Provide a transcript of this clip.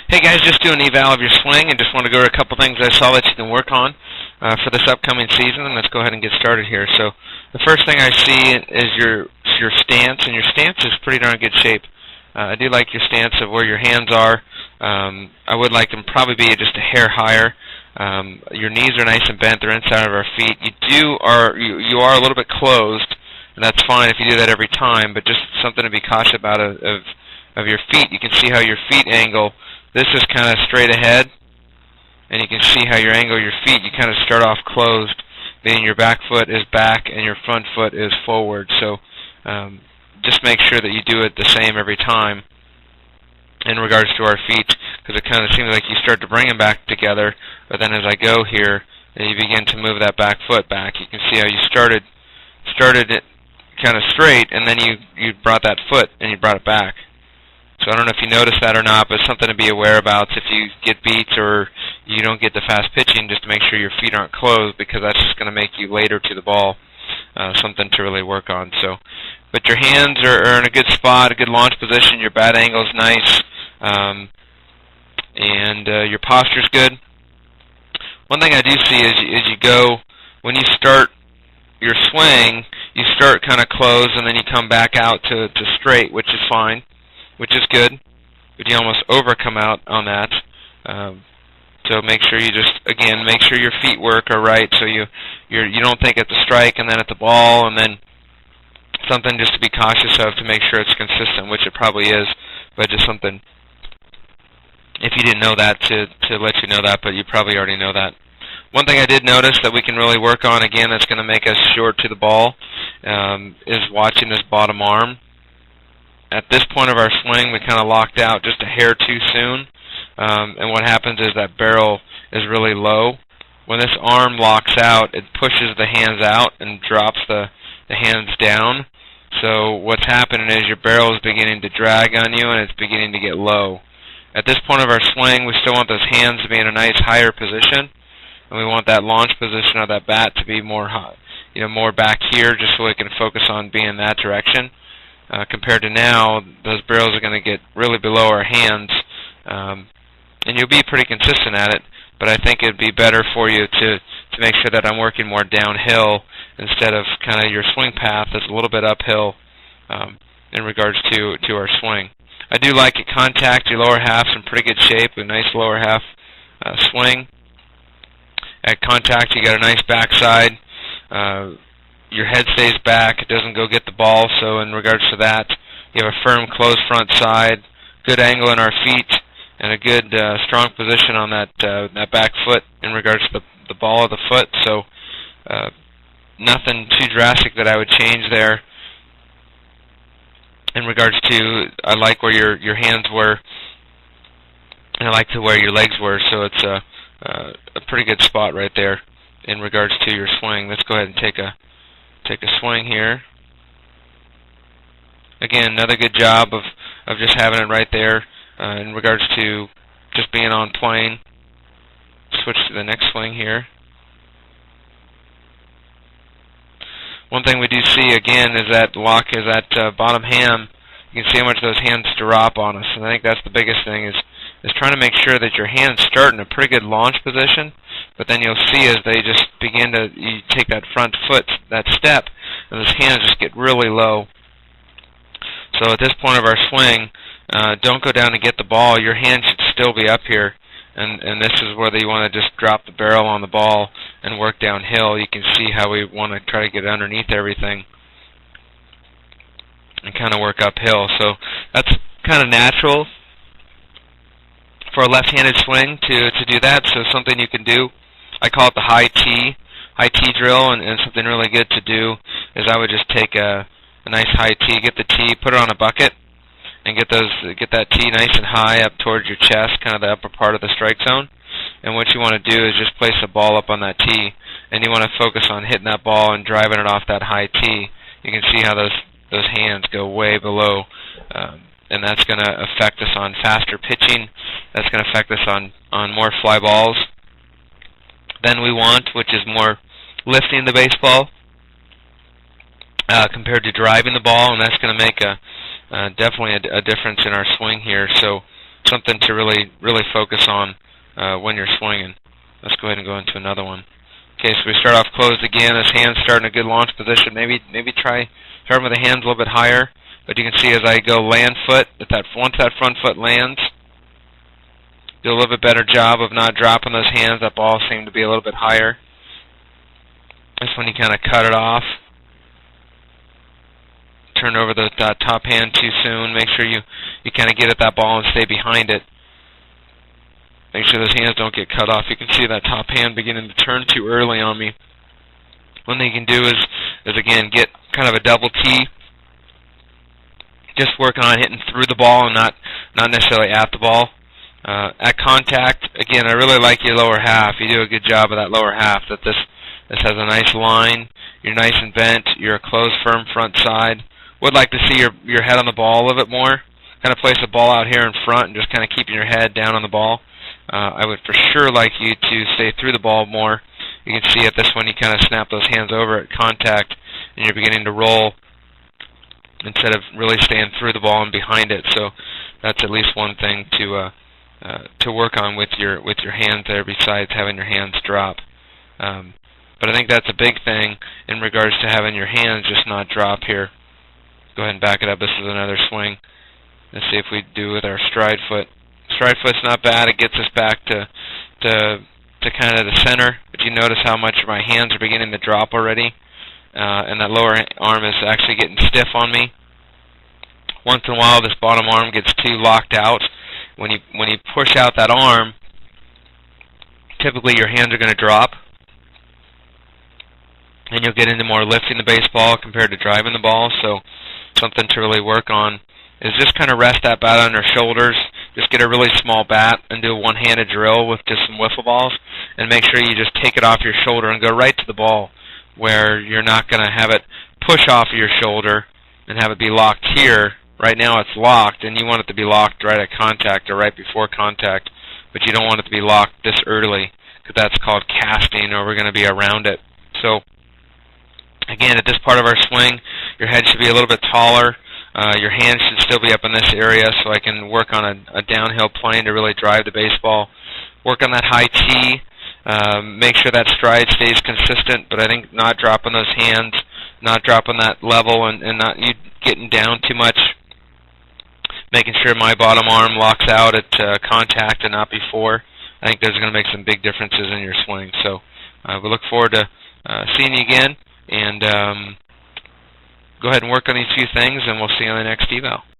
Hey guys, just doing an eval of your swing and just want to go over a couple things I saw that you can work on for this upcoming season, and let's go ahead and get started here. So the first thing I see is your stance, and your stance is pretty darn good shape. I do like your stance of where your hands are. I would like them probably be just a hair higher. Your knees are nice and bent; they're inside of our feet. You are a little bit closed, and that's fine if you do that every time. But just something to be cautious about of your feet. You can see how your feet angle. This is kind of straight ahead, and you can see how you angle your feet. You kind of start off closed, meaning your back foot is back and your front foot is forward. So just make sure that you do it the same every time in regards to our feet, because it kind of seems like you start to bring them back together, but then as I go here, and you begin to move that back foot back. You can see how you started it kind of straight, and then you brought that foot and you brought it back. So I don't know if you noticed that or not, but something to be aware about if you get beats or you don't get the fast pitching, just to make sure your feet aren't closed, because that's just going to make you later to the ball. Something to really work on. So, but your hands are in a good spot, a good launch position. Your bat angle is nice, and your posture's good. One thing I do see is you go, when you start your swing, you start kind of closed, and then you come back out to straight, which is fine, which is good, but you almost come out on that. So make sure you make sure your feet work are right, so you don't think at the strike and then at the ball, and then something just to be cautious of to make sure it's consistent, which it probably is, but just something, if you didn't know that, to let you know that, but you probably already know that. One thing I did notice that we can really work on, again, that's going to make us short to the ball, is watching this bottom arm. At this point of our swing, we kind of locked out just a hair too soon, and what happens is that barrel is really low. When this arm locks out, it pushes the hands out and drops the hands down. So what's happening is your barrel is beginning to drag on you, and it's beginning to get low. At this point of our swing, we still want those hands to be in a nice higher position, and we want that launch position of that bat to be more back here, just so we can focus on being in that direction. Compared to now, those barrels are going to get really below our hands, and you'll be pretty consistent at it, but I think it'd be better for you to make sure that I'm working more downhill instead of kind of your swing path is a little bit uphill in regards to our swing. I do like your contact. Your lower half's in pretty good shape, a nice lower half swing. At contact, you got a nice backside. Your head stays back. It doesn't go get the ball, so in regards to that, you have a firm, closed front side, good angle in our feet, and a good, strong position on that back foot in regards to the ball of the foot. So nothing too drastic that I would change there. In regards to, I like where your hands were, and I like to where your legs were, so it's a pretty good spot right there in regards to your swing. Let's go ahead and take a swing here. Again, another good job of just having it right there in regards to just being on plane. Switch to the next swing here. One thing we do see again is that bottom ham. You can see how much those hands drop on us, and I think that's the biggest thing is trying to make sure that your hands start in a pretty good launch position, but then you'll see as they just begin to, you take that front foot, that step, and those hands just get really low. So at this point of our swing, don't go down to get the ball. Your hand should still be up here, and this is where you want to just drop the barrel on the ball and work downhill. You can see how we want to try to get underneath everything and kind of work uphill. So that's kind of natural for a left-handed swing to do that, so something you can do. I call it the high T drill, and something really good to do is I would just take a nice high T, get the T, put it on a bucket, and get that T nice and high up towards your chest, kind of the upper part of the strike zone. And what you want to do is just place the ball up on that T, and you want to focus on hitting that ball and driving it off that high T. You can see how those hands go way below, and that's going to affect us on faster pitching. That's going to affect us on more fly balls than we want, which is more lifting the baseball compared to driving the ball, and that's going to make definitely a difference in our swing here. So something to really focus on when you're swinging. Let's go ahead and go into another one. Okay, so we start off closed again. His hands start in a good launch position. Maybe try starting with the hands a little bit higher. But you can see as I go land foot, once that front foot lands, do a little bit better job of not dropping those hands. That ball seemed to be a little bit higher. This one you kind of cut it off. Turn over the top hand too soon. Make sure you kind of get at that ball and stay behind it. Make sure those hands don't get cut off. You can see that top hand beginning to turn too early on me. One thing you can do is again, get kind of a double T. Just working on hitting through the ball and not necessarily at the ball. At contact, again, I really like your lower half. You do a good job of that lower half. That this has a nice line. You're nice and bent. You're a closed, firm front side. Would like to see your head on the ball a little bit more. Kind of place the ball out here in front and just kind of keeping your head down on the ball. I would for sure like you to stay through the ball more. You can see at this one you kind of snap those hands over at contact and you're beginning to roll instead of really staying through the ball and behind it. So that's at least one thing to work on with your hands there, besides having your hands drop. But I think that's a big thing in regards to having your hands just not drop here. Go ahead and back it up. This is another swing. Let's see if we do with our stride foot. Stride foot's not bad. It gets us back to kind of the center. But you notice how much my hands are beginning to drop already. And that lower arm is actually getting stiff on me. Once in a while, this bottom arm gets too locked out. When you push out that arm, typically your hands are going to drop, and you'll get into more lifting the baseball compared to driving the ball. So something to really work on is just kind of rest that bat on your shoulders. Just get a really small bat and do a one-handed drill with just some wiffle balls, and make sure you just take it off your shoulder and go right to the ball, where you're not going to have it push off of your shoulder and have it be locked here. Right now it's locked, and you want it to be locked right at contact or right before contact, but you don't want it to be locked this early, because that's called casting, or we're going to be around it. So again, at this part of our swing, your head should be a little bit taller. Your hands should still be up in this area, so I can work on a downhill plane to really drive the baseball. Work on that high tee. Make sure that stride stays consistent, but I think not dropping those hands, not dropping that level, and not you getting down too much. Making sure my bottom arm locks out at contact and not before. I think those are going to make some big differences in your swing. So we look forward to seeing you again, and go ahead and work on these few things, and we'll see you on the next eval.